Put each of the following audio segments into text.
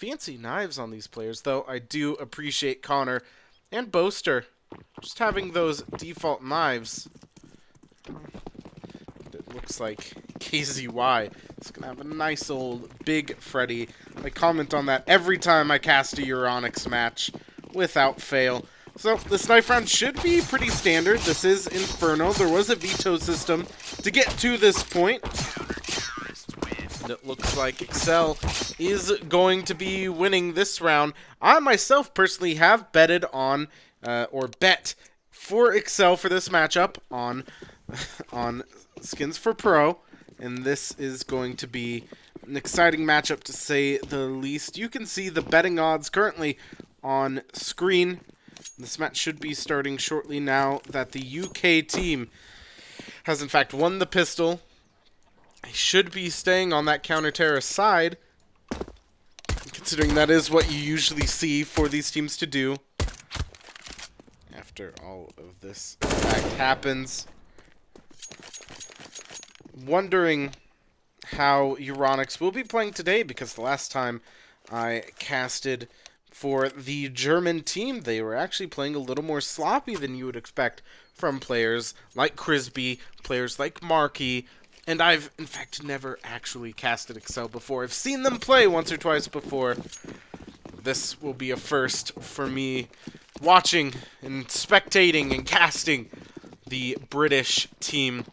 fancy knives on these players, though I do appreciate Connor and Boaster just having those default knives. It looks like KZY is going to have a nice old big Freddy. I comment on that every time I cast a Euronics match without fail. So this knife round should be pretty standard. This is Inferno. There was a veto system to get to this point. And it looks like exceL is going to be winning this round. I myself personally have betted on, or bet for exceL for this matchup on, on Skins for Pro. And this is going to be an exciting matchup to say the least. You can see the betting odds currently on screen. This match should be starting shortly now that the UK team has in fact won the pistol. They should be staying on that counter-terrorist side, considering that is what you usually see for these teams to do. After all of this in fact happens. Wondering how Euronics will be playing today, because the last time I casted for the German team, they were actually playing a little more sloppy than you would expect from players like Crisby, players like Marky, and I've, in fact, never actually casted exceL before. I've seen them play once or twice before. This will be a first for me watching and spectating and casting the British team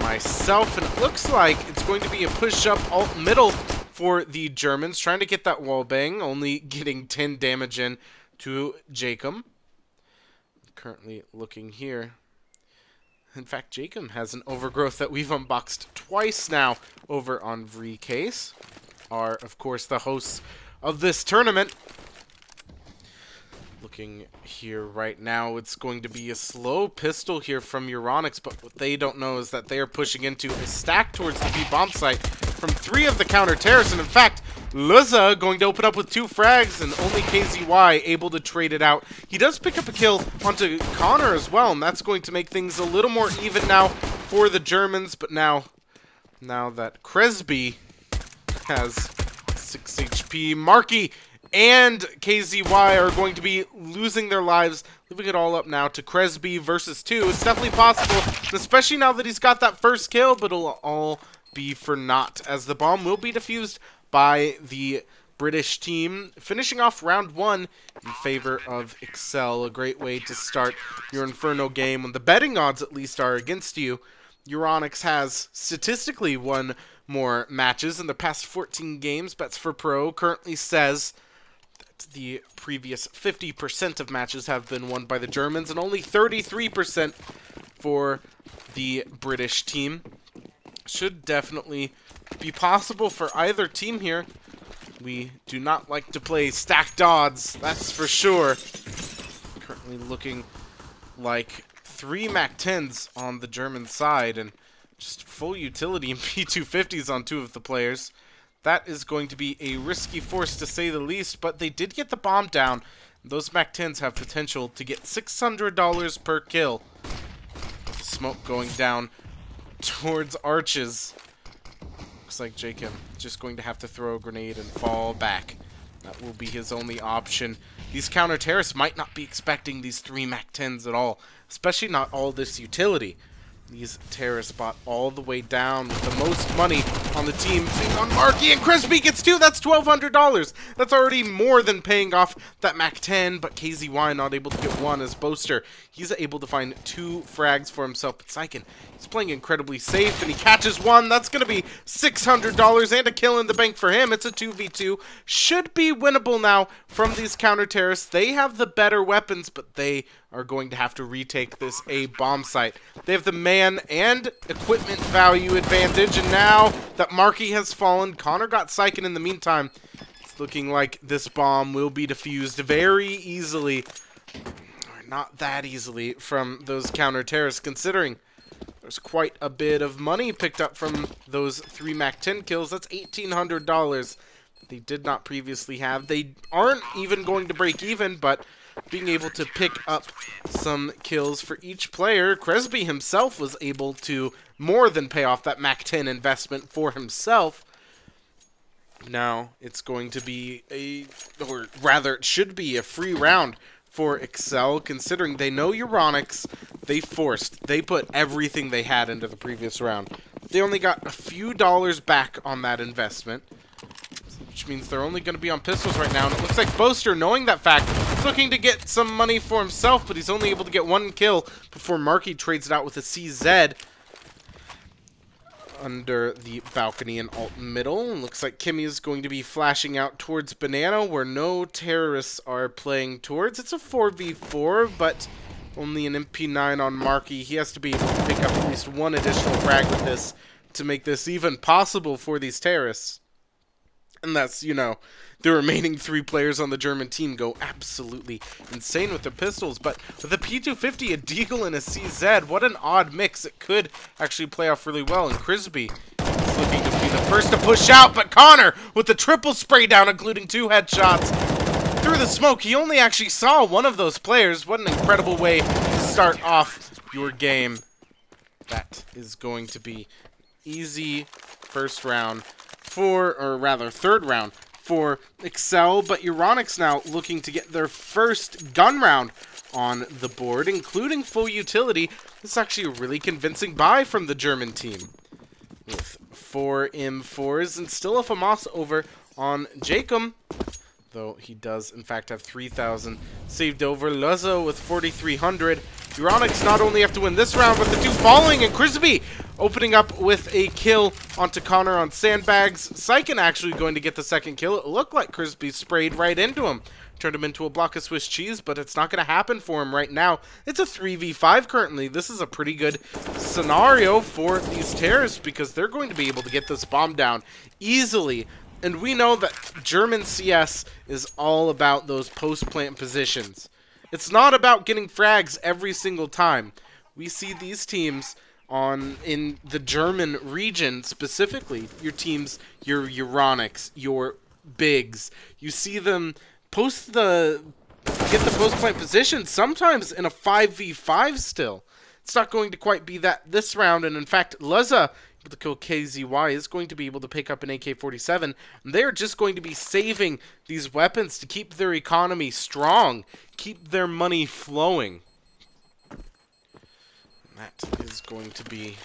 myself, and it looks like it's going to be a push-up alt middle for the Germans, trying to get that wall bang, only getting 10 damage in to Jacob. Currently looking here. In fact, Jacob has an overgrowth that we've unboxed twice now over on Vreecase. Are, of course, the hosts of this tournament. Looking here right now, it's going to be a slow pistol here from Euronics, but what they don't know is that they are pushing into a stack towards the B bomb site from 3 of the counter-terrorists, and in fact, Luza going to open up with 2 frags, and only KZY able to trade it out. He does pick up a kill onto Connor as well, and that's going to make things a little more even now for the Germans, but now that Cresby has 6 HP, Marky and KZY are going to be losing their lives, leaving it all up now to Cresby versus 2. It's definitely possible, especially now that he's got that first kill, but it'll all be for naught, as the bomb will be defused by the British team, finishing off round 1 in favor of exceL. A great way to start your Inferno game when the betting odds at least are against you. Euronics has statistically won more matches in the past 14 games. Bets for Pro currently says the previous 50% of matches have been won by the Germans and only 33% for the British team. Should definitely be possible for either team here. We do not like to play stacked odds, that's for sure. Currently looking like 3 MAC-10s on the German side and just full utility and P250s on 2 of the players. That is going to be a risky force to say the least, but they did get the bomb down. Those MAC-10s have potential to get $600 per kill. Smoke going down towards arches. Looks like Jacob just going to have to throw a grenade and fall back. That will be his only option. These counter-terrorists might not be expecting these 3 MAC-10s at all, especially not all this utility. These terrorists bought all the way down with the most money on the team being on Marky, and Crisby gets 2. That's $1,200. That's already more than paying off that MAC-10, but KZY not able to get 1 as Boaster. He's able to find 2 frags for himself, but Syken, he's playing incredibly safe, and he catches 1. That's going to be $600 and a kill in the bank for him. It's a 2v2. Should be winnable now from these counter-terrorists. They have the better weapons, but they are going to have to retake this A bomb site. They have the man and equipment value advantage, and now that Marky has fallen, Connor got Syken in the meantime. It's looking like this bomb will be defused very easily, or not that easily, from those counter-terrorists, considering there's quite a bit of money picked up from those 3 MAC-10 kills. That's $1,800 they did not previously have. They aren't even going to break even, but being able to pick up some kills for each player, Cresby himself was able to more than pay off that MAC-10 investment for himself. Now it's going to be or rather it should be a free round for exceL, considering they know Euronics. They put everything they had into the previous round. They only got a few dollars back on that investment, which means they're only going to be on pistols right now. And it looks like Boaster, knowing that fact, is looking to get some money for himself, but he's only able to get one kill before Marky trades it out with a CZ under the balcony in alt middle. And looks like Kimmy is going to be flashing out towards Banana, where no terrorists are playing towards. It's a 4v4, but only an MP9 on Marky. He has to be able to pick up at least one additional frag with this to make this even possible for these terrorists. And that's, you know, the remaining 3 players on the German team go absolutely insane with their pistols. But with a P250, a Deagle, and a CZ, what an odd mix. It could actually play off really well. And Crisby is looking to be the first to push out, but Connor with the triple spray down, including 2 headshots through the smoke. He only actually saw one of those players. What an incredible way to start off your game. That is going to be easy first round third round for exceL, but Euronics now looking to get their first gun round on the board, including full utility. This is actually a really convincing buy from the German team, with 4 M4s and still a FAMAS over on Jacob, though he does in fact have 3,000 saved over. Luzzo with 4,300. Euronics not only have to win this round, but the 2 following, and Crisby opening up with a kill onto Connor on sandbags. Syken actually going to get the second kill. It looked like Crisby sprayed right into him. Turned him into a block of Swiss cheese, but it's not going to happen for him right now. It's a 3v5 currently. This is a pretty good scenario for these terrorists because they're going to be able to get this bomb down easily. And we know that German CS is all about those post-plant positions. It's not about getting frags every single time. We see these teams in the German region specifically, your teams, your Euronics, your Bigs, you see them get the post plant position sometimes in a 5v5 still. It's not going to quite be that this round, and in fact, Luzza, able to kill KZY, is going to be able to pick up an AK-47, and they're just going to be saving these weapons to keep their economy strong, keep their money flowing. That is going to be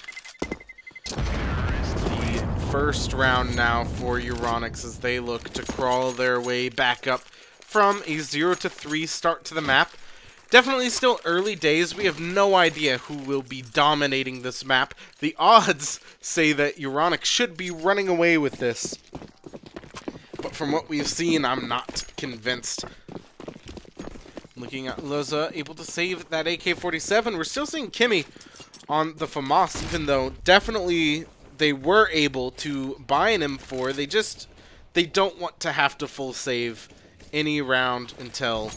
the first round now for Euronics as they look to crawl their way back up from a 0-3 start to the map. Definitely still early days. We have no idea who will be dominating this map. The odds say that Euronics should be running away with this, but from what we've seen, I'm not convinced. Looking at Loza, able to save that AK-47. We're still seeing Kimmy on the FAMAS, even though definitely they were able to buy an M4. They don't want to have to full save any round until,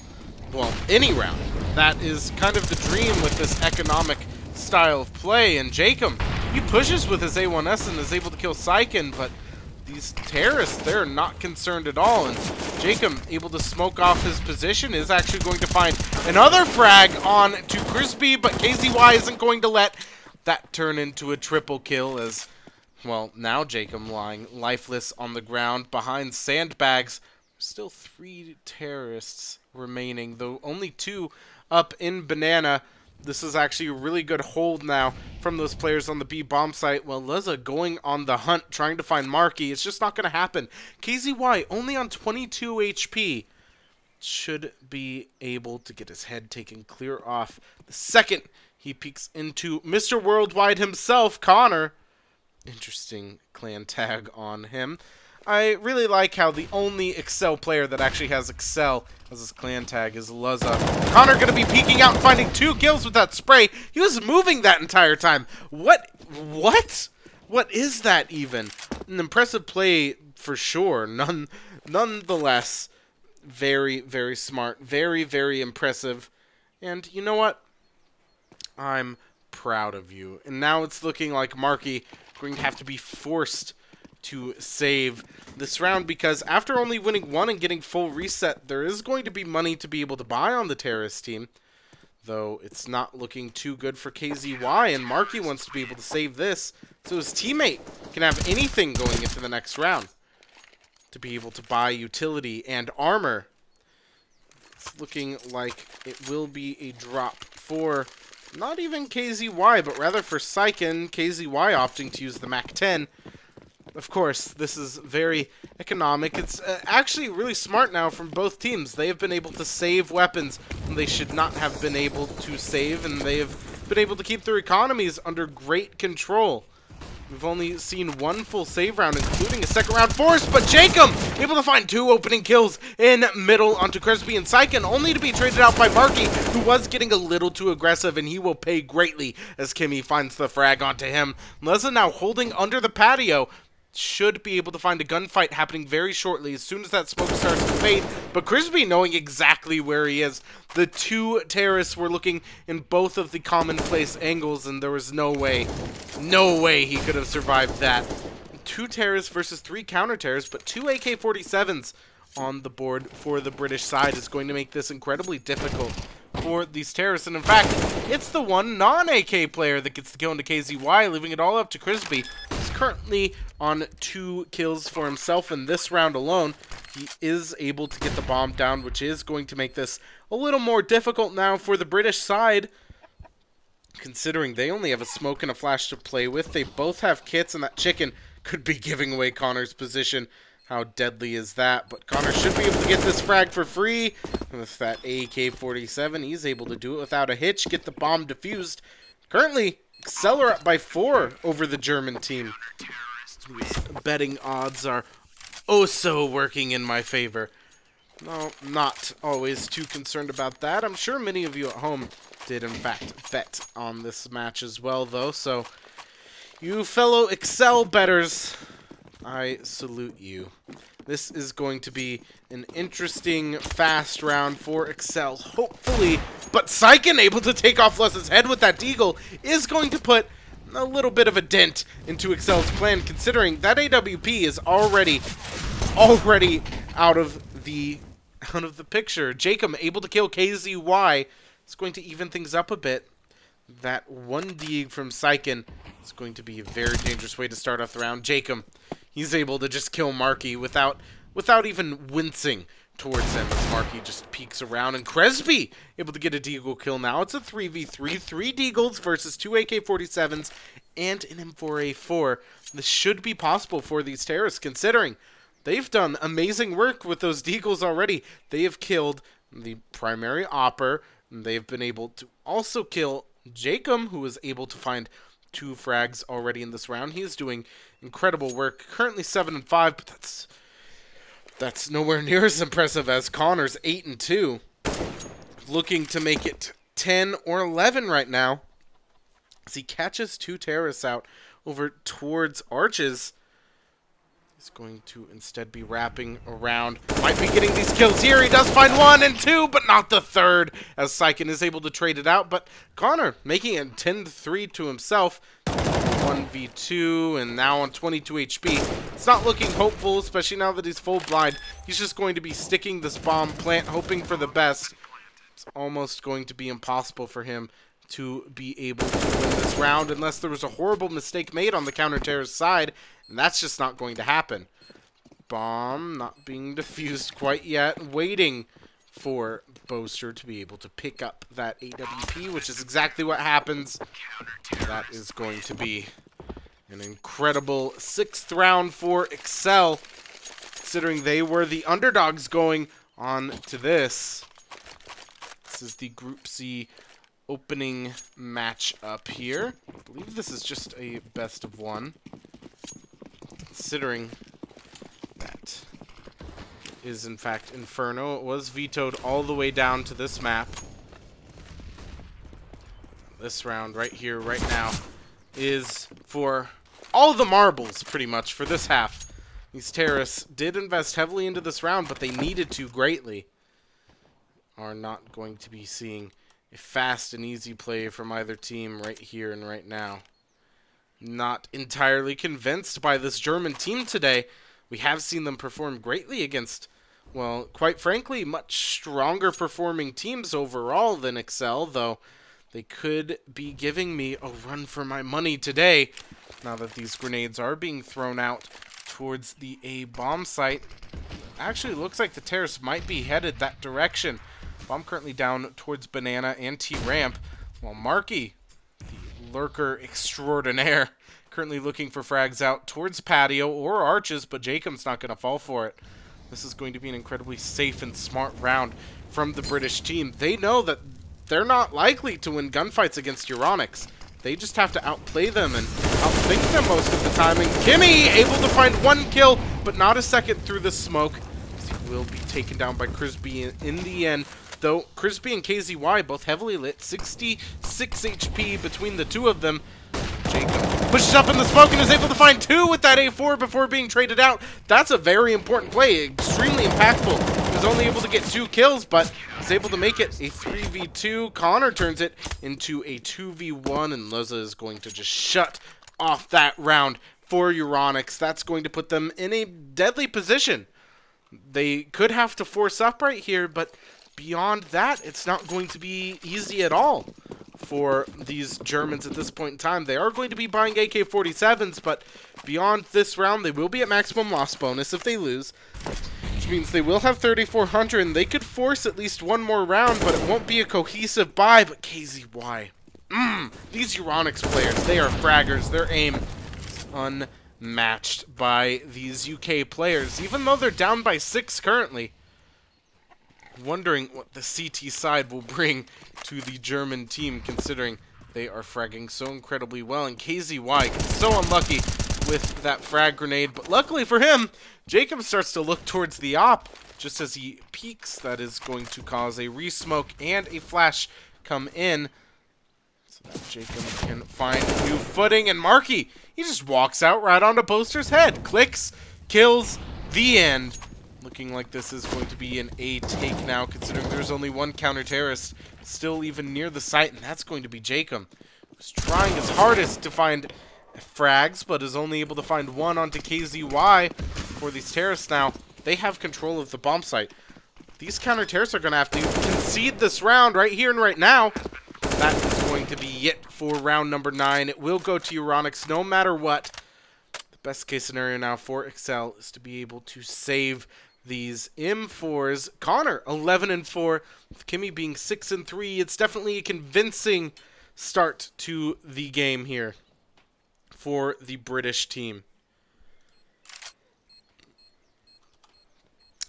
well, any round. That is kind of the dream with this economic style of play. And Jacob, he pushes with his A1S and is able to kill Syken, but these terrorists, they're not concerned at all. And Jacob, able to smoke off his position, is actually going to find another frag on to Crisby, but KZY isn't going to let that turn into a triple kill as, well, now Jacob lying lifeless on the ground behind sandbags. Still 3 terrorists remaining, though only 2 up in Banana. This is actually a really good hold now from those players on the B bomb site. Well, Leza going on the hunt, trying to find Marky. It's just not going to happen. KZY only on 22 HP. Should be able to get his head taken clear off the second he peeks into Mr. Worldwide himself, Connor. Interesting clan tag on him. I really like how the only exceL player that actually has exceL as his clan tag is Luzza. Connor going to be peeking out and finding 2 kills with that spray. He was moving that entire time. What? What is that even? An impressive play for sure. Nonetheless, very, very smart. Very, very impressive. And you know what? I'm proud of you. And now it's looking like Marky going to have to be forced to save this round, because after only winning 1 and getting full reset, there is going to be money to be able to buy on the terrorist team, though it's not looking too good for KZY, and Marky wants to be able to save this so his teammate can have anything going into the next round. to be able to buy utility and armor. It's looking like it will be a drop for not even KZY, but rather for Syken. KZY opting to use the MAC-10. Of course, this is very economic. It's actually really smart now from both teams. They have been able to save weapons when they should not have been able to save, and they have been able to keep their economies under great control. We've only seen one full save round, including a second round force, but Jacob able to find 2 opening kills in middle onto Crispy and Syken, only to be traded out by Marky, who was getting a little too aggressive, and he will pay greatly as Kimmy finds the frag onto him. Leza now holding under the patio. Should be able to find a gunfight happening very shortly as soon as that smoke starts to fade. But Crispy knowing exactly where he is. The 2 terrorists were looking in both of the commonplace angles, and there was no way he could have survived that. 2 terrorists versus 3 counter-terrorists, but 2 AK-47s on the board for the British side is going to make this incredibly difficult for these terrorists. And in fact, it's the one non-AK player that gets the kill into KZY, leaving it all up to Crispy. He's currently on 2 kills for himself in this round alone. He is able to get the bomb down, which is going to make this a little more difficult now for the British side, considering they only have a smoke and a flash to play with. They both have kits, and that chicken could be giving away Connor's position. How deadly is that? But Connor should be able to get this frag for free. And with that AK-47, he's able to do it without a hitch, get the bomb defused. Currently, exceL are up by 4 over the German team. These betting odds are oh so working in my favor. No, not always too concerned about that. I'm sure many of you at home did, in fact, bet on this match as well, though. So, you fellow exceL bettors, I salute you. This is going to be an interesting, fast round for exceL, hopefully. But Syken, able to take off Leza's head with that deagle, is going to put a little bit of a dent into exceL's plan, considering that AWP is already out of the picture. Jacob able to kill KZY. It's going to even things up a bit. That 1 dig from Syken is going to be a very dangerous way to start off the round. Jacob, he's able to just kill Marky without even wincing towards him as Marky just peeks around. And Cresby able to get a deagle kill now. It's a 3v3, 3 deagles versus 2 AK-47s and an M4A4. This should be possible for these terrorists, considering they've done amazing work with those deagles already. They have killed the primary opper. They've been able to also kill Jacob, who was able to find 2 frags already in this round. He is doing incredible work. Currently 7-5, but that's nowhere near as impressive as Connor's 8-2. Looking to make it 10 or 11 right now, as he catches 2 terrorists out over towards Arches. He's going to instead be wrapping around. Might be getting these kills here. He does find 1 and 2, but not the 3rd, as Syken is able to trade it out. But Connor making it 10-3 to himself. 1v2, and now on 22 HP. It's not looking hopeful, especially now that he's full blind. He's just going to be sticking this bomb plant, hoping for the best. It's almost going to be impossible for him to be able to win this round unless there was a horrible mistake made on the counter-terrorist side, and that's just not going to happen. Bomb not being defused quite yet, waiting for Boaster to be able to pick up that AWP, which is exactly what happens. That is going to be an incredible 6th round for exceL, considering they were the underdogs going on to this. This is the Group C opening match up here. I believe this is just a best of 1, considering that is in fact Inferno. It was vetoed all the way down to this map. This round right here, right now, is for all the marbles, pretty much, for this half. These terrorists did invest heavily into this round, but they needed to greatly. Are not going to be seeing a fast and easy play from either team right here and right now. Not entirely convinced by this German team today. We have seen them perform greatly against, well, quite frankly, much stronger performing teams overall than exceL, though they could be giving me a run for my money today, now that these grenades are being thrown out towards the A bomb site. Actually, looks like the terrorists might be headed that direction. Bomb currently down towards Banana and T-Ramp, while Marky, the lurker extraordinaire, currently looking for frags out towards Patio or Arches, but Jacob's not going to fall for it. This is going to be an incredibly safe and smart round from the British team. They know that they're not likely to win gunfights against Euronics. They just have to outplay them and outthink them most of the time. And Kimmy able to find one kill, but not a second through the smoke. He will be taken down by Crisby in the end. Though Crisby and KZY both heavily lit, 66 HP between the two of them. Jacob pushes up in the smoke and is able to find two with that A4 before being traded out. That's a very important play, extremely impactful. He was only able to get 2 kills, but is able to make it a 3v2. Connor turns it into a 2v1, and Loza is going to just shut off that round for Euronics. That's going to put them in a deadly position. They could have to force up right here, but beyond that, it's not going to be easy at all for these Germans at this point in time. They are going to be buying AK-47s, but beyond this round, they will be at maximum loss bonus if they lose, which means they will have 3,400, and they could force at least one more round, but it won't be a cohesive buy. But KZY, these Euronics players, they are fraggers. Their aim is unmatched by these UK players, even though they're down by 6 currently. Wondering what the CT side will bring to the German team, considering they are fragging so incredibly well. And KZY so unlucky with that frag grenade, but luckily for him, Jacob starts to look towards the op just as he peeks. That is going to cause a resmoke and a flash come in, so that Jacob can find new footing. And Marky, he just walks out right onto Poster's head, clicks, kills, the end. Looking like this is going to be an A take now, considering there's only one counter-terrorist still even near the site, and that's going to be Jacob, who's trying his hardest to find frags, but is only able to find one onto KZY. For these terrorists now, they have control of the bomb site. These counter-terrorists are going to have to concede this round right here and right now. That is going to be it for round number 9. It will go to Euronics no matter what. The best case scenario now for exceL is to be able to save these M4s. Connor 11-4, with Kimmy being 6-3. It's definitely a convincing start to the game here for the British team.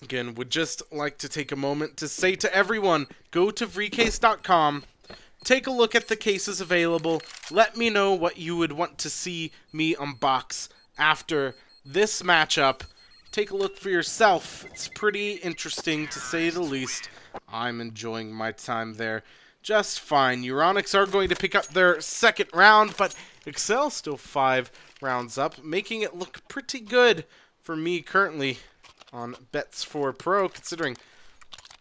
Again, would just like to take a moment to say to everyone, go to Vreecase.com, take a look at the cases available, let me know what you would want to see me unbox after this matchup. Take a look for yourself. It's pretty interesting, to say the least. I'm enjoying my time there just fine. Euronics are going to pick up their second round, but exceL still 5 rounds up, making it look pretty good for me currently on Bets4Pro, considering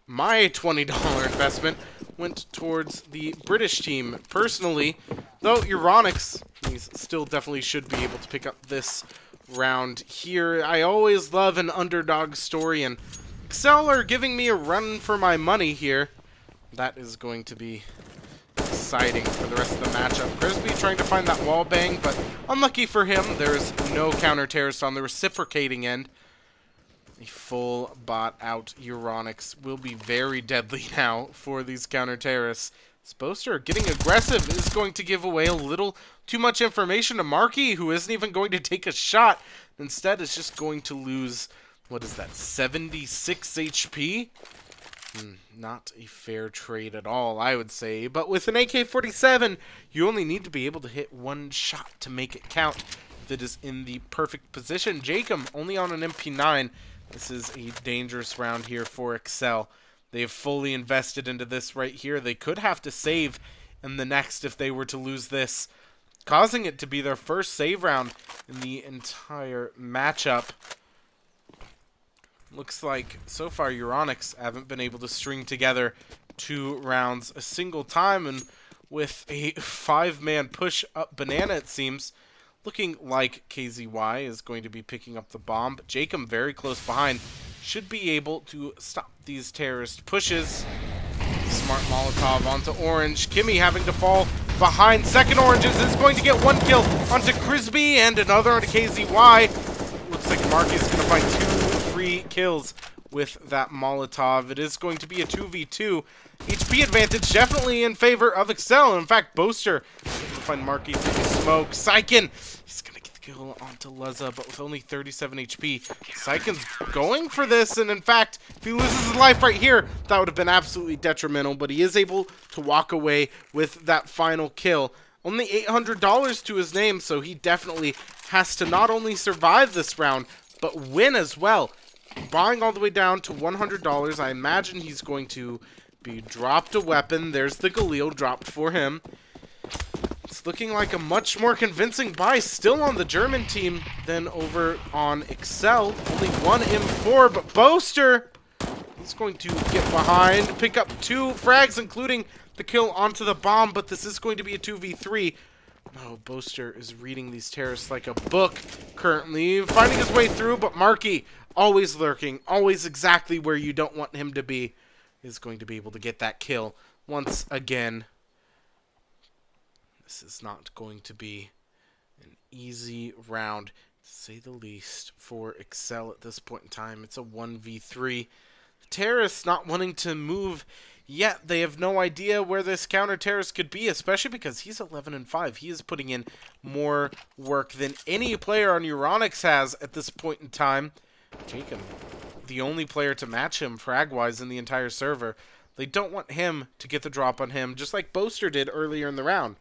my $20 investment went towards the British team. Personally, though, Euronics, these still definitely should be able to pick up this round here. I always love an underdog story, and exceL are giving me a run for my money here. That is going to be exciting for the rest of the matchup. Crisby trying to find that wall bang, but unlucky for him, there is no counter-terrorist on the reciprocating end. A full bot out Euronics will be very deadly now for these counter-terrorists. Sposter getting aggressive is going to give away a little too much information to Marky, who isn't even going to take a shot. Instead, is just going to lose, what is that, 76 HP? Not a fair trade at all, I would say. But with an AK-47, you only need to be able to hit one shot to make it count. That is in the perfect position. Jacob only on an MP9. This is a dangerous round here for exceL. They have fully invested into this right here. They could have to save in the next if they were to lose this, causing it to be their first save round in the entire matchup. Looks like so far Euronics haven't been able to string together 2 rounds a single time, and with a 5-man push up Banana, it seems, looking like KZY is going to be picking up the bomb, but Jacob very close behind should be able to stop these terrorist pushes. Smart Molotov onto Orange. Kimmy having to fall behind. Second Oranges is going to get 1 kill onto Crisby and another onto KZY. Looks like Marky's going to find 2 free kills with that Molotov. It is going to be a 2v2. HP advantage definitely in favor of exceL. In fact, Boaster will find Marky through the smoke. Syken, he's going to get the kill onto Leza, but with only 37 HP. Syken's going for this, and in fact, if he loses his life right here, that would have been absolutely detrimental, but he is able to walk away with that final kill. Only $800 to his name, so he definitely has to not only survive this round, but win as well. Buying all the way down to $100, I imagine he's going to be dropped a weapon. There's the Galil dropped for him. It's looking like a much more convincing buy still on the German team than over on exceL. Only 1 M4, but Boaster, he's going to get behind, pick up 2 frags, including the kill onto the bomb, but this is going to be a 2v3. Oh, Boaster is reading these terrorists like a book currently, finding his way through, but Marky, always lurking, always exactly where you don't want him to be, is going to be able to get that kill once again. This is not going to be an easy round, to say the least, for exceL at this point in time. It's a 1v3. The terrorists not wanting to move yet. They have no idea where this counter-terrorist could be, especially because he's 11-5. He is putting in more work than any player on Euronics has at this point in time. Jacob, the only player to match him frag-wise in the entire server. They don't want him to get the drop on him, just like Boaster did earlier in the round.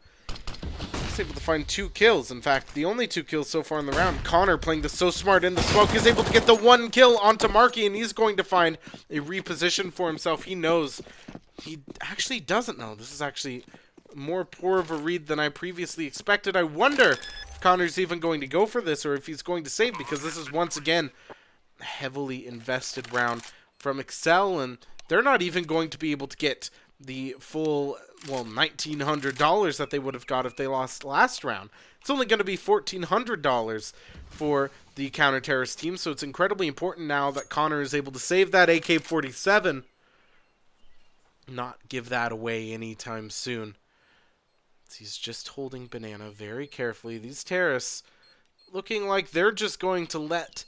He's able to find 2 kills. In fact, the only 2 kills so far in the round. Connor, playing the so smart in the smoke, is able to get the 1 kill onto Marky, and he's going to find a reposition for himself. He knows. He actually doesn't know. This is actually more poor of a read than I previously expected. I wonder if Connor's even going to go for this, or if he's going to save, because this is once again a heavily invested round from exceL, and they're not even going to be able to get the full, well, $1,900 that they would have got if they lost last round. It's only going to be $1,400 for the counter-terrorist team, so it's incredibly important now that Connor is able to save that AK-47, not give that away anytime soon. He's just holding banana very carefully. These terrorists looking like they're just going to let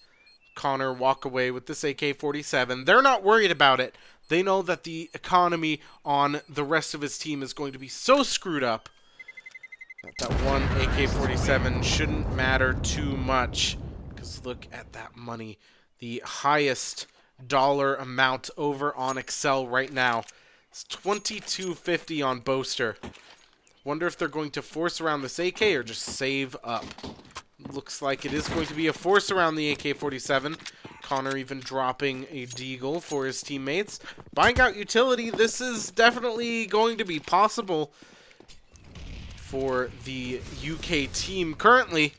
Connor walk away with this AK-47. They're not worried about it. They know that the economy on the rest of his team is going to be so screwed up that one AK-47 shouldn't matter too much. Because look at that money. The highest dollar amount over on exceL right now. It's $22.50 on Boaster. Wonder if they're going to force around this AK or just save up. Looks like it is going to be a force around the AK-47. Connor even dropping a deagle for his teammates. Buying out utility, this is definitely going to be possible for the UK team currently.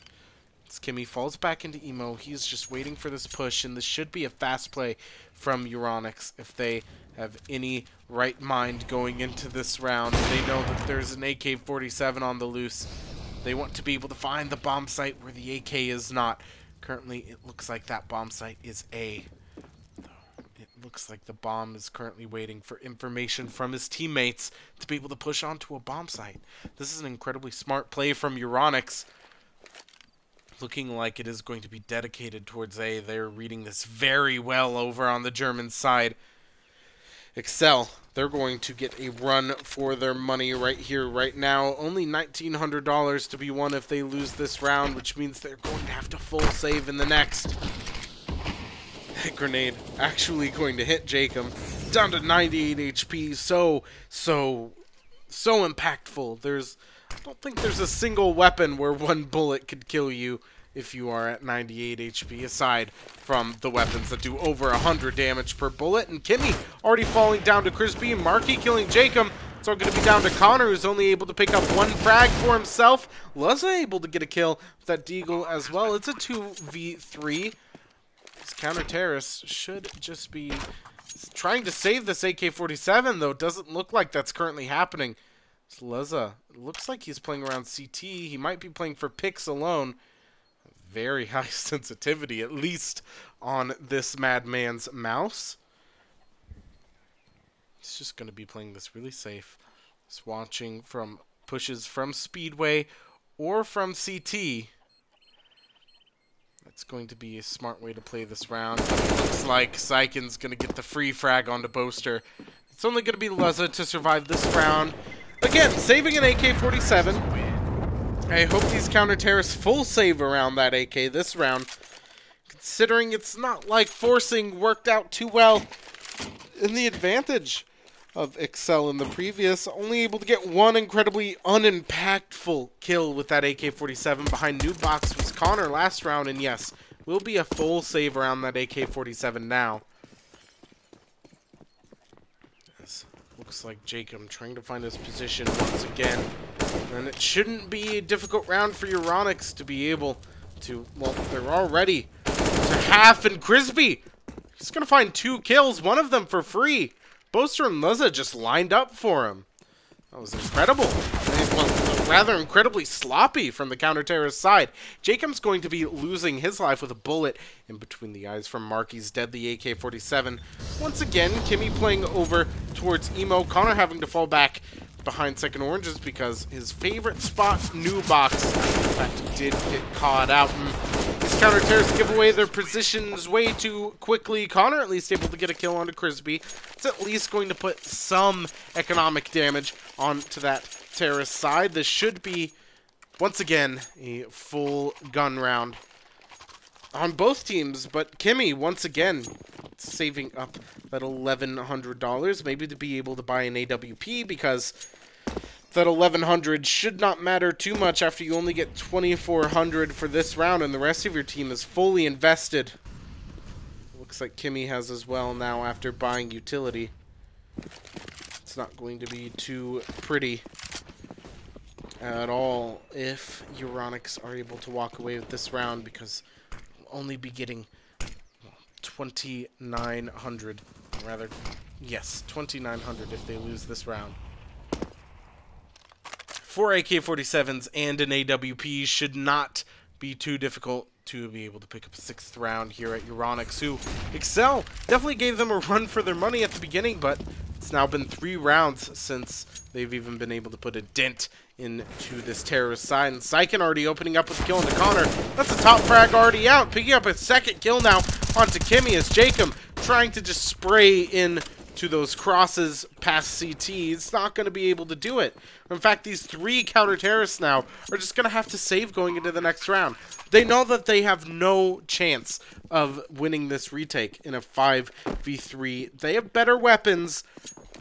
As Kimmy falls back into emo, he's just waiting for this push, and this should be a fast play from Euronics if they have any right mind going into this round. They know that there's an AK-47 on the loose. They want to be able to find the bomb site where the AK is not. Currently, it looks like that bomb site is A. It looks like the bomb is currently waiting for information from his teammates to be able to push onto a bomb site. This is an incredibly smart play from Euronics. Looking like it is going to be dedicated towards A. They're reading this very well over on the German side. exceL, they're going to get a run for their money right here, right now. Only $1,900 to be won if they lose this round, which means they're going to have to full save in the next. That grenade actually going to hit Jacob. Down to 98 HP. So impactful. I don't think there's a single weapon where 1 bullet could kill you if you are at 98 HP, aside from the weapons that do over 100 damage per bullet. And Kimmy already falling down to Crispy, and Marky killing Jacob. It's all going to be down to Connor, who's only able to pick up 1 frag for himself. Leza able to get a kill with that deagle as well. It's a 2v3. This counter-terrorist should just be trying to save this AK-47, though. It doesn't look like that's currently happening. So Leza, it looks like he's playing around CT. He might be playing for picks alone. Very high sensitivity, at least on this madman's mouse. He's just going to be playing this really safe. Just watching from pushes from Speedway or from CT. That's going to be a smart way to play this round. Looks like Syken's going to get the free frag onto Boaster. It's only going to be Luzza to survive this round. Again, saving an AK-47. I hope these counter-terrorists full save around that AK this round, considering it's not like forcing worked out too well in the advantage of exceL in the previous. Only able to get one incredibly unimpactful kill with that AK-47. Behind Noob Box was Connor last round, and yes, will be a full save around that AK-47 now. Looks like Jacob trying to find his position once again. And it shouldn't be a difficult round for Euronics to be able to, well, they're already to half, and Crispy, he's going to find 2 kills, one of them for free. Boaster and Luzza just lined up for him. That was incredible. Well, rather incredibly sloppy from the counter-terrorist side. Jacob's going to be losing his life with a bullet in between the eyes from Marky's deadly AK-47. Once again, Kimmy playing over towards Emo. Connor having to fall back behind second oranges because his favorite spot, New Box, in fact, did get caught out. And these counter-terrorists give away their positions way too quickly. Connor at least able to get a kill onto Crispy. It's at least going to put some economic damage onto that terrorist side. This should be, once again, a full gun round on both teams, but Kimmy, once again, saving up that $1,100, maybe to be able to buy an AWP, because that $1,100 should not matter too much after you only get $2,400 for this round, and the rest of your team is fully invested. Looks like Kimmy has as well now after buying utility. It's not going to be too pretty at all if Euronics are able to walk away with this round, because we'll only be getting 2,900, rather, yes, 2,900 if they lose this round. 4 AK-47s and an AWP should not be too difficult to be able to pick up a 6th round here at Euronics, who exceL definitely gave them a run for their money at the beginning, but it's now been 3 rounds since they've even been able to put a dent into this terrorist side. And Syken already opening up with a kill into Connor. That's a top frag already out. Picking up a 2nd kill now onto Kimmy as Jacob trying to just spray in to those crosses past CT. He's not going to be able to do it. In fact, these 3 counter-terrorists now are just going to have to save going into the next round. They know that they have no chance of winning this retake in a 5v3. They have better weapons,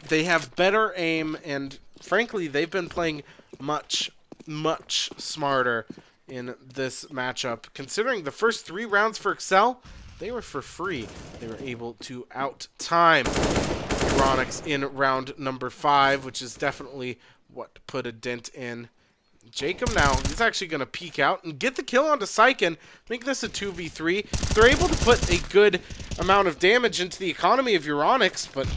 they have better aim, and frankly, they've been playing much, much smarter in this matchup. Considering the first 3 rounds for exceL, they were for free. They were able to out-time Euronics in round number 5, which is definitely what put a dent in. Jacob now, he's actually going to peek out and get the kill onto Syken, make this a 2v3. They're able to put a good amount of damage into the economy of Euronics, but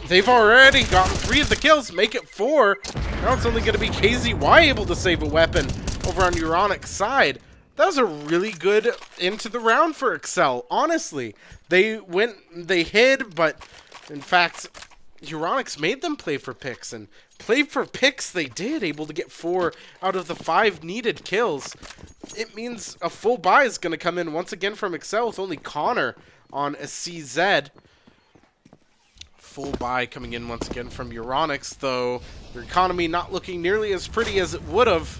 they've already gotten 3 of the kills, make it 4. Now it's only going to be KZY able to save a weapon over on Euronics' side. That was a really good into the round for exceL, honestly. They hid, but in fact, Euronics made them play for picks, and play for picks they did, able to get 4 out of the 5 needed kills. It means a full buy is going to come in once again from exceL with only Connor on a CZ. Full buy coming in once again from Euronics, though their economy not looking nearly as pretty as it would have.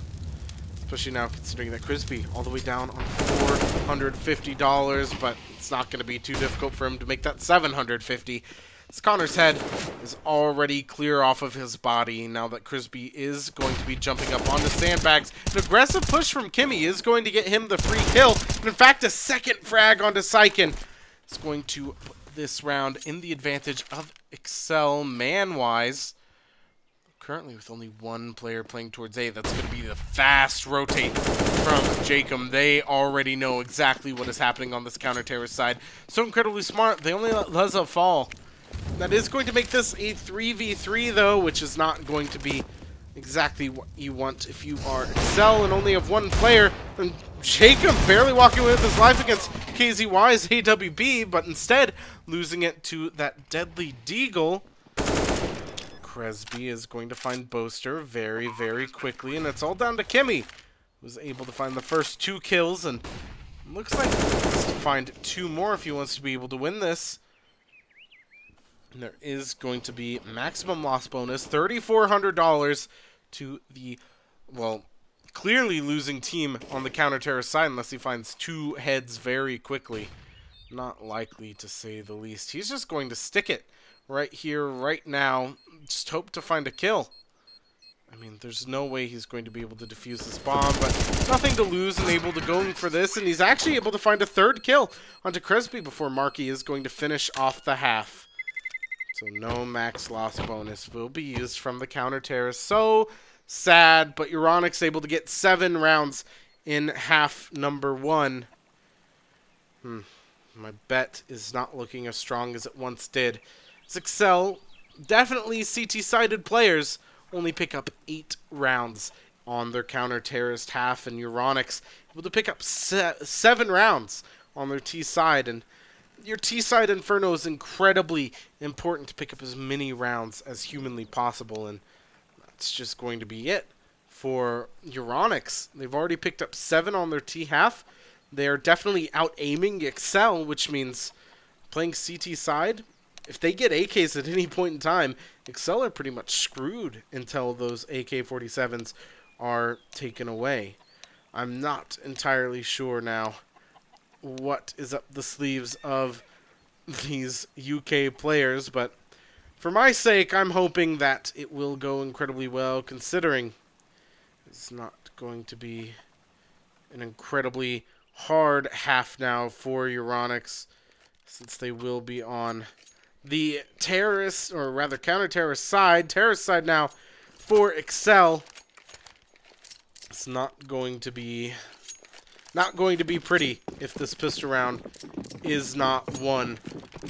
Especially now considering that Crispy all the way down on $450, but it's not going to be too difficult for him to make that $750. As Connor's head is already clear off of his body now that Crispy is going to be jumping up onto sandbags. An aggressive push from Kimmy is going to get him the free kill. And in fact, a 2nd frag onto Syken is going to put this round in the advantage of exceL man-wise. Currently with only 1 player playing towards A. That's going to be the fast rotate from Jacob. They already know exactly what is happening on this counter-terrorist side. So incredibly smart. They only let Luzza fall. That is going to make this a 3v3, though, which is not going to be exactly what you want if you are exceL and only have 1 player. And Jacob barely walking away with his life against KZY's AWB, but instead losing it to that deadly Deagle. Cresby is going to find Boaster very, very quickly, and it's all down to Kimmy, who was able to find the first 2 kills and Looks like he needs to find 2 more if he wants to be able to win this. And there is going to be maximum loss bonus, $3,400 to the, well, clearly losing team on the counter-terrorist side unless he finds 2 heads very quickly. Not likely, to say the least. He's just going to stick it right here, right now. Just hope to find a kill. I mean, there's no way he's going to be able to defuse this bomb, but nothing to lose and able to go in for this. And he's actually able to find a 3rd kill onto Crespi before Marky is going to finish off the half. So no max loss bonus will be used from the counter-terrorist. So sad, but Euronics able to get 7 rounds in half number 1. My bet is not looking as strong as it once did. exceL, definitely CT-sided players, only pick up 8 rounds on their counter-terrorist half, and Euronics able to pick up 7 rounds on their T side. And your T-side Inferno is incredibly important to pick up as many rounds as humanly possible, and that's just going to be it for Euronics. They've already picked up 7 on their T-half. They're definitely out-aiming exceL, which means playing CT side, if they get AKs at any point in time, exceL are pretty much screwed until those AK-47s are taken away. I'm not entirely sure now what is up the sleeves of these UK players, but for my sake, I'm hoping that it will go incredibly well, considering it's not going to be an incredibly hard half now for Euronics, since they will be on the terrorist, or rather counter-terrorist side. Terrorist side now for exceL. It's not going to be pretty if this pistol round is not won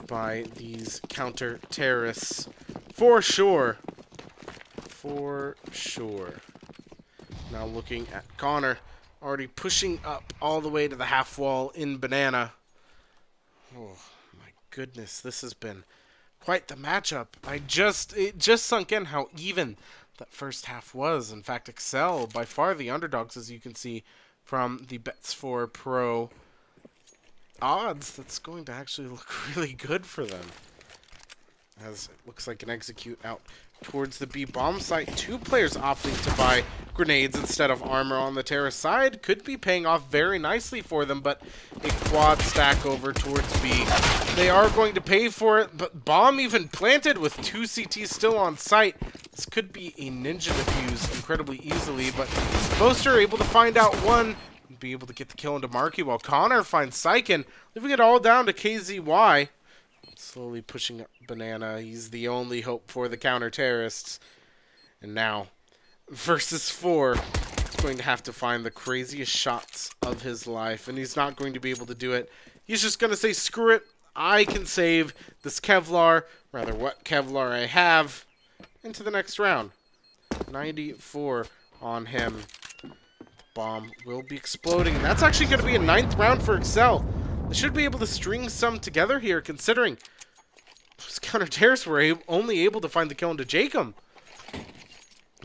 by these counter-terrorists. For sure. For sure. Now looking at Connor, already pushing up all the way to the half wall in Banana. Oh my goodness, this has been quite the matchup. It just sunk in how even that first half was. In fact, exceL by far the underdogs, as you can see from the Bets4 Pro odds. That's going to actually look really good for them, as it looks like an execute out towards the B bomb site. 2 players opting to buy grenades instead of armor on the terrorist side could be paying off very nicely for them, but a quad stack over towards B. They are going to pay for it, but bomb even planted with 2 CTs still on site. This could be a ninja defuse incredibly easily, but Boaster able to find out 1 and be able to get the kill into Marky, while Connor finds Syken, leaving it all down to KZY. Slowly pushing up Banana. He's the only hope for the counter-terrorists. And now, versus 4, he's going to have to find the craziest shots of his life, and he's not going to be able to do it. He's just going to say, screw it, I can save this Kevlar, rather what Kevlar I have, into the next round. 94 on him. The bomb will be exploding, and that's actually going to be a 9th round for exceL. They should be able to string some together here, considering those counter-terrorists were only able to find the kill into Jacob.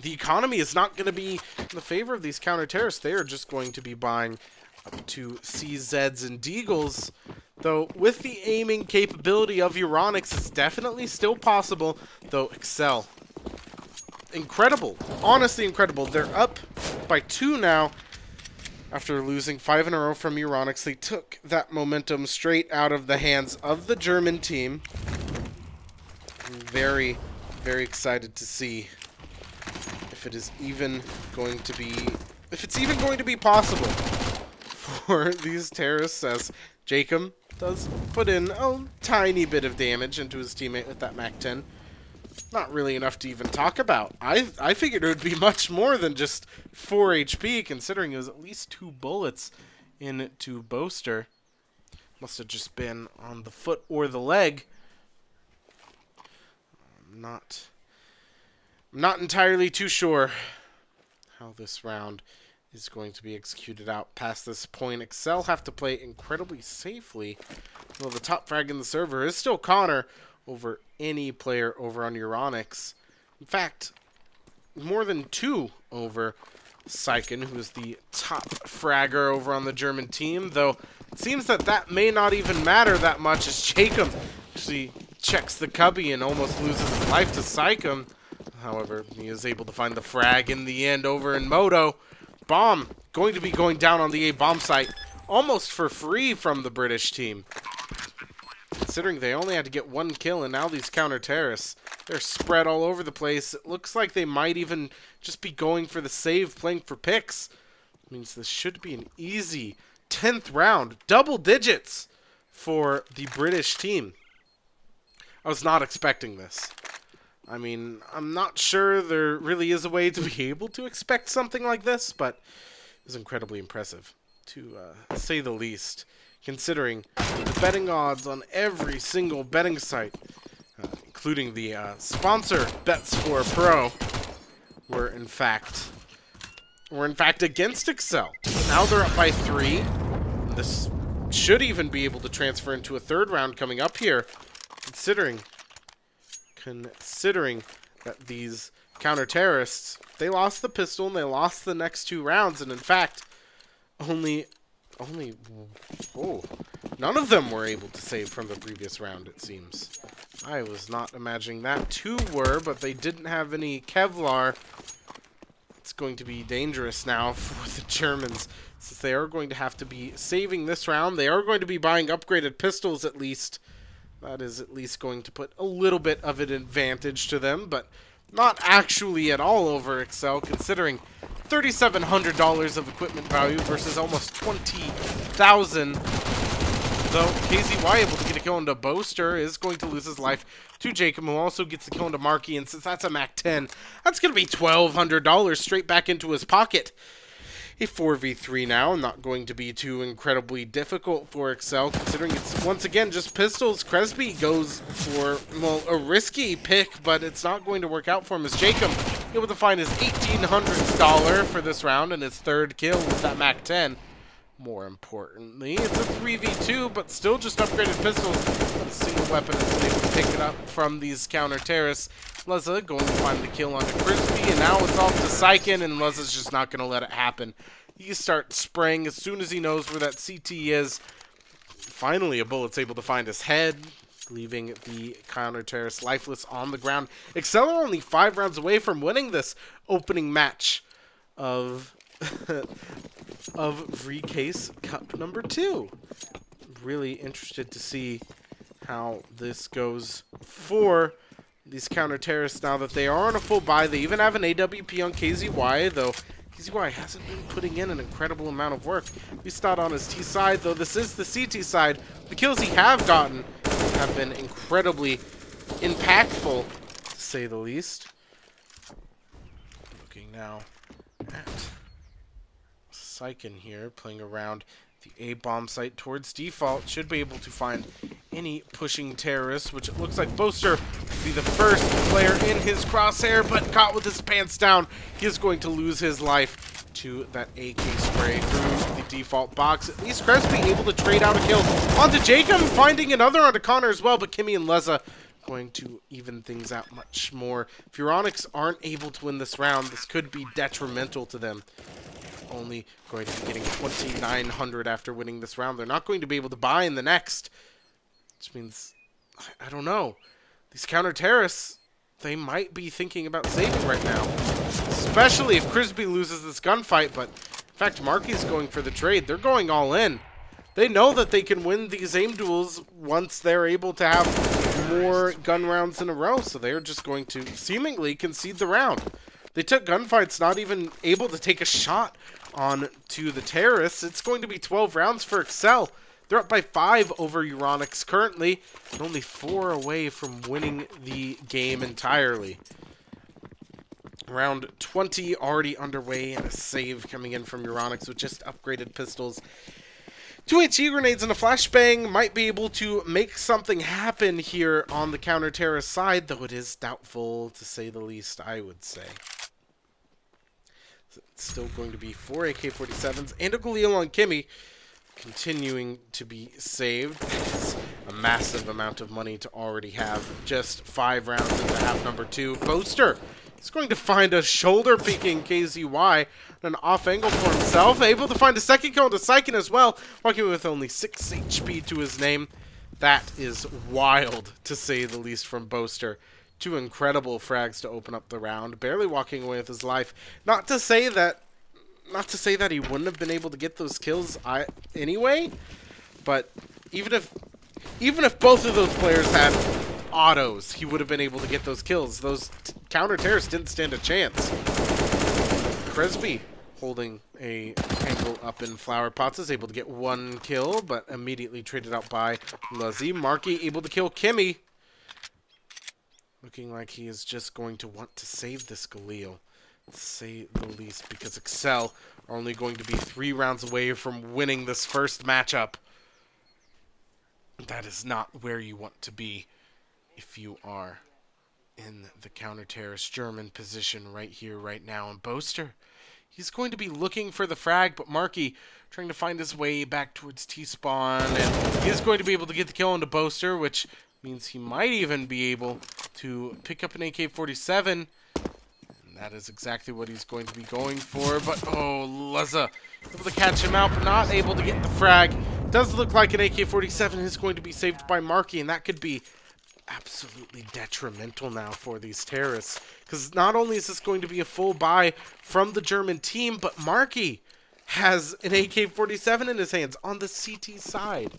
The economy is not going to be in the favor of these counter-terrorists. They are just going to be buying up to CZs and Deagles. Though, with the aiming capability of Euronics, it's definitely still possible. Though, exceL, incredible. Honestly incredible. They're up by 2 now. After losing 5 in a row from Euronics, they took that momentum straight out of the hands of the German team. I'm very, very excited to see if it is even going to be possible for these terrorists, as Jacob does put in a tiny bit of damage into his teammate with that MAC-10. Not really enough to even talk about. I figured it would be much more than just 4 HP, considering it was at least 2 bullets into Boaster. Must have just been on the foot or the leg. I'm not entirely too sure how this round is going to be executed out past this point. exceL have to play incredibly safely. Well, the top frag in the server is still Connor over any player over on Euronics. In fact, more than 2 over Syken, who is the top fragger over on the German team, though it seems that that may not even matter that much as Jacob actually checks the cubby and almost loses his life to Sycam. However, he is able to find the frag in the end over in Moto. Bomb going to be going down on the A bomb site almost for free from the British team. Considering they only had to get 1 kill, and now these counter-terrorists, they're spread all over the place. It looks like they might even just be going for the save, playing for picks. It means this should be an easy 10th round, double digits for the British team. I was not expecting this. I mean, I'm not sure there really is a way to be able to expect something like this, but it was incredibly impressive, to say the least, considering the betting odds on every single betting site, including the sponsor Bets4 Pro, were in fact against exceL. Now they're up by 3. This should even be able to transfer into a 3rd round coming up here, considering that these counter-terrorists, they lost the pistol and they lost the next 2 rounds, and in fact, none of them were able to save from the previous round, it seems. I was not imagining that. 2 were, but they didn't have any Kevlar. It's going to be dangerous now for the Germans, since they are going to have to be saving this round. They are going to be buying upgraded pistols at least. That is at least going to put a little bit of an advantage to them, but not actually at all over exceL, considering $3,700 of equipment value versus almost 20,000. Though KZY able to get a kill into Boaster is going to lose his life to Jacob, who also gets the kill into Marky, and since that's a Mac 10, that's going to be $1,200 straight back into his pocket. A 4v3 now, not going to be too incredibly difficult for exceL, considering it's once again just pistols. Cresby goes for, well, a risky pick, but it's not going to work out for him as Jacob able to find his $1,800 for this round and his 3rd kill with that Mac 10. More importantly, it's a 3v2, but still just upgraded pistols. A single weapon is able to pick it up from these counter-terrorists. Leza going to find the kill onto Crispy, and now it's off to Sycam, and Leza's just not going to let it happen. He starts spraying as soon as he knows where that CT is. Finally, a bullet's able to find his head, leaving the counter-terrorist lifeless on the ground. exceL are only 5 rounds away from winning this opening match of Vreecase Cup number 2. Really interested to see how this goes for these counter-terrorists now that they are on a full buy. They even have an AWP on KZY, though KZY hasn't been putting in an incredible amount of work. He's not on his T side, though this is the CT side. The kills he have gotten have been incredibly impactful, to say the least. Looking now at Sycam here, playing around the A-bomb site towards default. Should be able to find any pushing terrorists, which it looks like Boaster will be the first player in his crosshair, but caught with his pants down. He is going to lose his life to that AK spray through the default box. At least Crespi able to trade out a kill onto Jacob, finding another onto Connor as well, but Kimmy and Leza going to even things out much more. If Euronics aren't able to win this round, this could be detrimental to them. Only going to be getting 2,900 after winning this round. They're not going to be able to buy in the next, which means, I don't know. These counter-terrorists, they might be thinking about saving right now, especially if Crisby loses this gunfight. But in fact, Marky's going for the trade. They're going all in. They know that they can win these aim duels once they're able to have more gun rounds in a row, so they're just going to seemingly concede the round. They took gunfights, not even able to take a shot on to the terrorists. It's going to be 12 rounds for exceL. They're up by 5 over Euronics currently, and only 4 away from winning the game entirely. Round 20 already underway, and a save coming in from Euronics with just upgraded pistols. 2 HE grenades and a flashbang might be able to make something happen here on the counter-terrorist side, though it is doubtful, to say the least, I would say. It's still going to be 4 AK-47s and a Galil on Kimmy, continuing to be saved. It's a massive amount of money to already have just 5 rounds into half number 2. Boaster He's going to find a shoulder peeking KZY, an off angle for himself. Able to find a second kill to Syken as well, walking with only 6 HP to his name. That is wild, to say the least, from Boaster. 2 incredible frags to open up the round, barely walking away with his life. Not to say that he wouldn't have been able to get those kills anyway, but even if both of those players had autos, he would have been able to get those kills. Those counter terrorists didn't stand a chance. Cresby holding a angle up in Flower Pots is able to get 1 kill, but immediately traded out by Luzzy. Marky able to kill Kimmy. Looking like he is just going to want to save this Galil, to say the least, because exceL are only going to be 3 rounds away from winning this first matchup. That is not where you want to be if you are in the counter-terrorist German position right here, right now. And Boaster, he's going to be looking for the frag, but Marky trying to find his way back towards T-spawn, and he is going to be able to get the kill into Boaster, which means he might even be able to pick up an AK-47. And that is exactly what he's going to be going for. But, oh, Luzza able to catch him out, but not able to get the frag. Does look like an AK-47 is going to be saved by Marky, and that could be absolutely detrimental now for these terrorists. Because not only is this going to be a full buy from the German team, but Marky has an AK-47 in his hands on the CT side.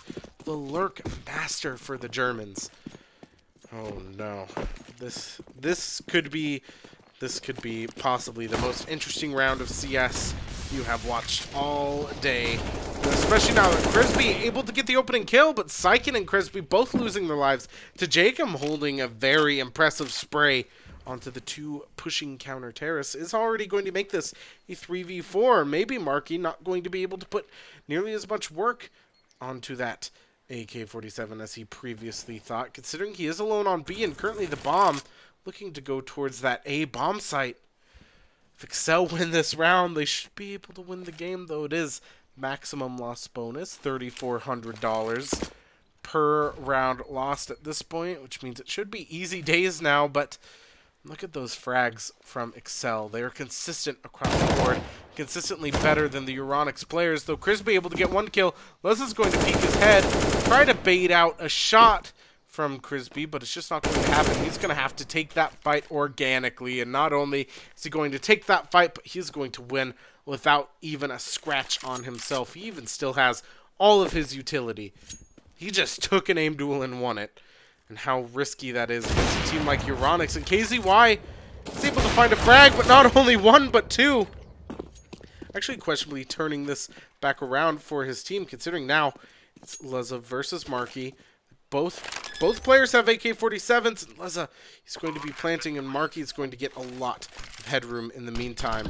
The lurk master for the Germans. Oh no. This could be possibly the most interesting round of CS you have watched all day. Especially now that Cresby able to get the opening kill, but Syken and Cresby both losing their lives to Jacob holding a very impressive spray onto the 2 pushing counter terrorists is already going to make this a 3v4. Maybe Marky not going to be able to put nearly as much work onto that AK-47 as he previously thought, considering he is alone on B and currently the bomb looking to go towards that A bomb site. If exceL win this round, they should be able to win the game, though it is maximum loss bonus, $3,400 per round lost at this point, which means it should be easy days now, but look at those frags from exceL. They are consistent across the board, consistently better than the Euronics players, though Cresby able to get 1 kill. Les is going to peek his head, try to bait out a shot from Cresby, but it's just not going to happen. He's going to have to take that fight organically, and not only is he going to take that fight, but he's going to win without even a scratch on himself. He even still has all of his utility. He just took an aim duel and won it. And how risky that is against a team like Euronics. And KZY is able to find a frag, but not only 1, but 2. Actually questionably turning this back around for his team, considering now it's Luzza versus Marky. Both players have AK-47s, and Luzza, he's going to be planting, and Marky is going to get a lot of headroom in the meantime.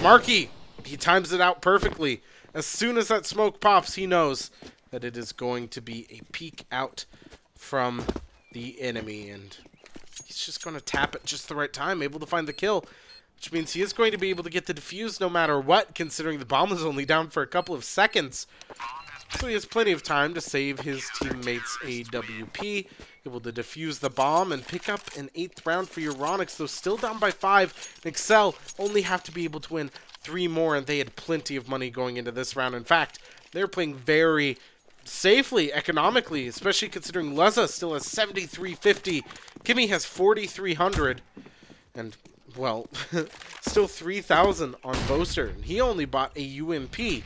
Marky, he times it out perfectly. As soon as that smoke pops, he knows that it is going to be a peek out from the enemy, and he's just going to tap at just the right time, able to find the kill, which means he is going to be able to get the defuse no matter what, considering the bomb is only down for a couple of seconds. So he has plenty of time to save his teammates a WP, able to defuse the bomb and pick up an 8th round for Euronics, though still down by 5. And exceL only have to be able to win 3 more, and they had plenty of money going into this round. In fact, they're playing very safely, economically, especially considering Luzza still has 7,350. Kimmy has 4,300. And, well, still 3,000 on Boaster. And he only bought a UMP.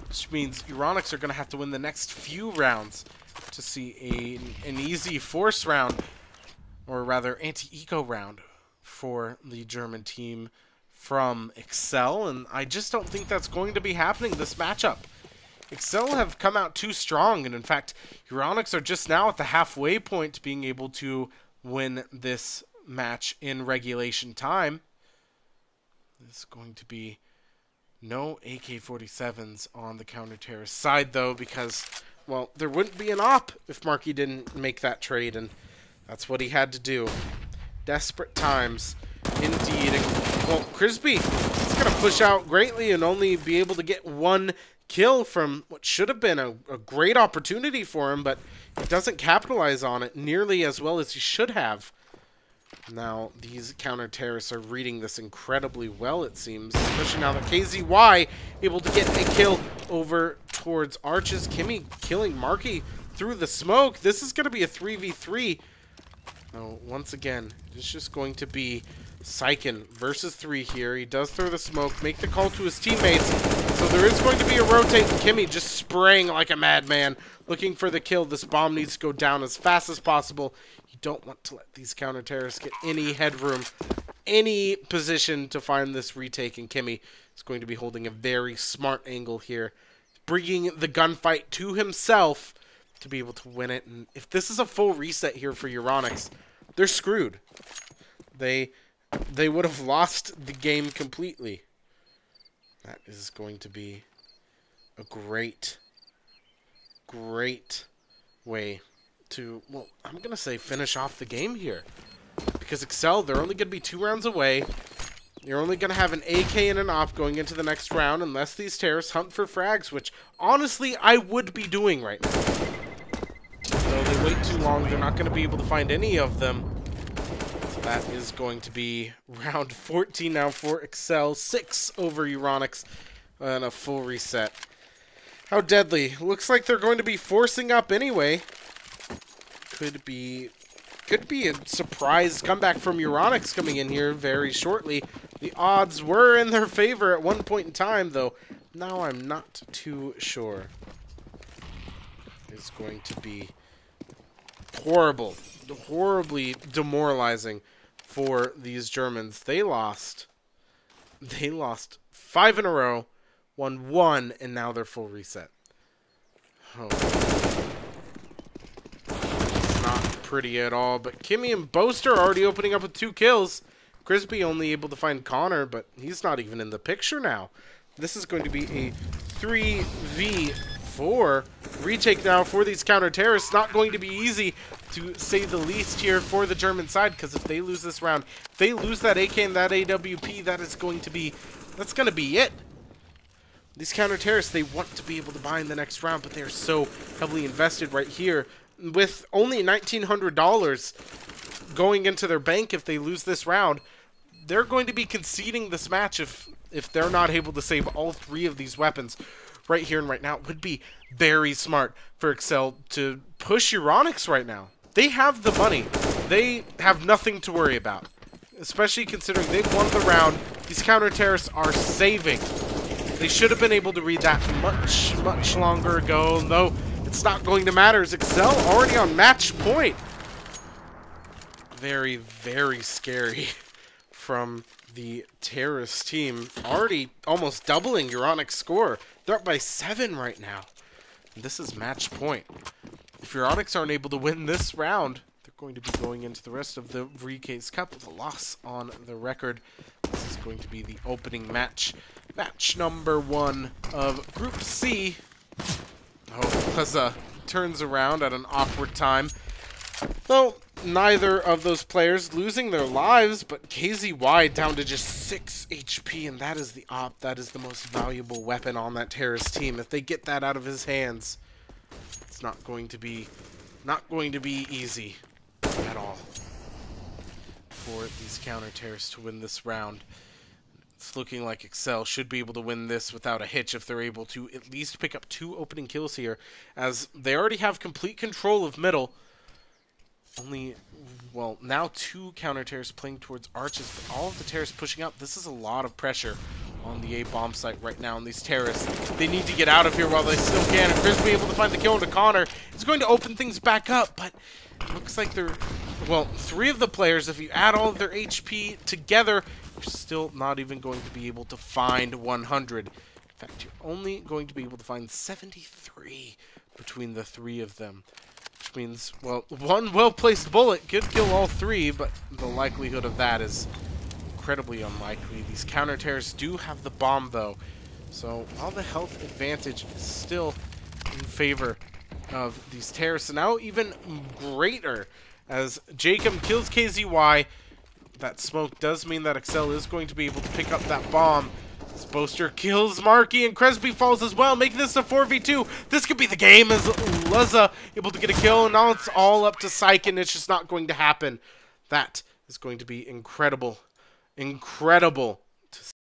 Which means Euronics are going to have to win the next few rounds to see an easy force round, or rather anti-eco round, for the German team from exceL. And I just don't think that's going to be happening this matchup. exceL have come out too strong, and in fact, Euronics are just now at the halfway point being able to win this match in regulation time. This is going to be no AK-47s on the counter-terrorist side, though, because, well, there wouldn't be an op if Marky didn't make that trade, and that's what he had to do. Desperate times, indeed. Well, Cresby is going to push out greatly and only be able to get 1 kill from what should have been a great opportunity for him, but he doesn't capitalize on it nearly as well as he should have. Now, these counter-terrorists are reading this incredibly well, it seems. Especially now that KZY able to get a kill over towards Arches. Kimmy killing Marky through the smoke. This is going to be a 3v3. Oh, once again, it's just going to be Syken versus 3 here. He does throw the smoke, make the call to his teammates. So there is going to be a rotate. Kimmy just spraying like a madman, looking for the kill. This bomb needs to go down as fast as possible. You don't want to let these counter-terrorists get any headroom, any position to find this retake. And Kimmy is going to be holding a very smart angle here, bringing the gunfight to himself to be able to win it. And if this is a full reset here for Euronics, they're screwed. They would have lost the game completely. That is going to be a great way to, well, I'm going to say finish off the game here. Because exceL, they're only going to be 2 rounds away. You're only going to have an AK and an op going into the next round unless these terrorists hunt for frags, which, honestly, I would be doing right now. Though they wait too long, they're not going to be able to find any of them. So that is going to be round 14 now for exceL. 6 over Euronics and a full reset. How deadly. Looks like they're going to be forcing up anyway. Could be a surprise comeback from Euronics coming in here very shortly. The odds were in their favor at one point in time, though. Now I'm not too sure. It's going to be horribly demoralizing for these Germans. They lost 5 in a row, won 1, and now they're full reset. Oh. Pretty at all, but Kimmy and Boaster are already opening up with 2 kills. Crispy only able to find Connor, but he's not even in the picture now. This is going to be a 3v4 retake now for these counter-terrorists. Not going to be easy, to say the least, here for the German side, because if they lose this round, if they lose that AK and that AWP, that's going to be it. These counter-terrorists, they want to be able to buy in the next round, but they're so heavily invested right here. With only $1,900 going into their bank if they lose this round, they're going to be conceding this match if they're not able to save all 3 of these weapons right here and right now. It would be very smart for exceL to push Euronics right now. They have the money. They have nothing to worry about, especially considering they've won the round. These counter-terrorists are saving. They should have been able to read that much longer ago, though. It's not going to matter as exceL already on match point. Very, very scary from the terrorist team. Already almost doubling Euronics' score. They're up by 7 right now. And this is match point. If Euronics aren't able to win this round, they're going to be going into the rest of the Vreecase Cup with a loss on the record. This is going to be the opening match. Match number 1 of Group C. Oh, Plaza turns around at an awkward time. Though neither of those players losing their lives, but KZY down to just 6 HP, and that is the op. That is the most valuable weapon on that terrorist team. If they get that out of his hands, it's not going to be easy at all for these counter-terrorists to win this round. It's looking like exceL should be able to win this without a hitch if they're able to at least pick up 2 opening kills here, as they already have complete control of middle. Only, well, now 2 counter-terrorists playing towards Arches, but all of the terrorists pushing up. This is a lot of pressure on the A bomb site right now, and these terrorists, they need to get out of here while they still can. And Chris be able to find the kill into Connor. It's going to open things back up, but it looks like they're, well, 3 of the players, if you add all of their HP together, you're still not even going to be able to find 100. In fact, you're only going to be able to find 73 between the 3 of them. Which means, well, 1 well-placed bullet could kill all 3, but the likelihood of that is incredibly unlikely. These counter-terrorists do have the bomb, though. So, all the health advantage is still in favor of these terrorists. And now even greater, as Jacob kills KZY. That smoke does mean that exceL is going to be able to pick up that bomb. This Boaster kills Marky, and Cresby falls as well, making this a 4v2. This could be the game, as Leza able to get a kill, and now it's all up to Syken. It's just not going to happen. That is going to be incredible. Incredible